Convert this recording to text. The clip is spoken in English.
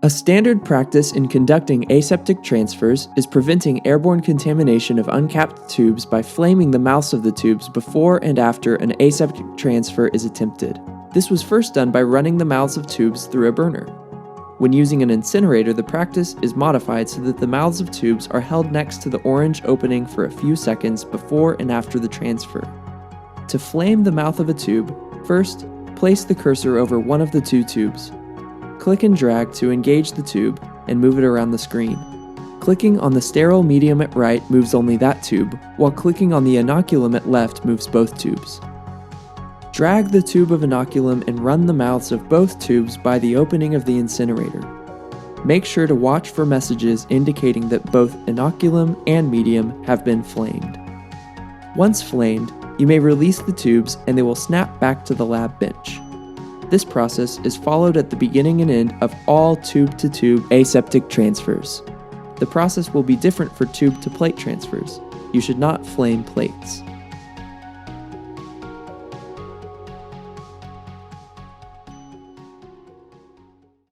A standard practice in conducting aseptic transfers is preventing airborne contamination of uncapped tubes by flaming the mouths of the tubes before and after an aseptic transfer is attempted. This was first done by running the mouths of tubes through a burner. When using an incinerator, the practice is modified so that the mouths of tubes are held next to the orange opening for a few seconds before and after the transfer. To flame the mouth of a tube, first, place the cursor over one of the two tubes. Click and drag to engage the tube and move it around the screen. Clicking on the sterile medium at right moves only that tube, while clicking on the inoculum at left moves both tubes. Drag the tube of inoculum and run the mouths of both tubes by the opening of the incinerator. Make sure to watch for messages indicating that both inoculum and medium have been flamed. Once flamed, you may release the tubes and they will snap back to the lab bench. This process is followed at the beginning and end of all tube-to-tube aseptic transfers. The process will be different for tube-to-plate transfers. You should not flame plates.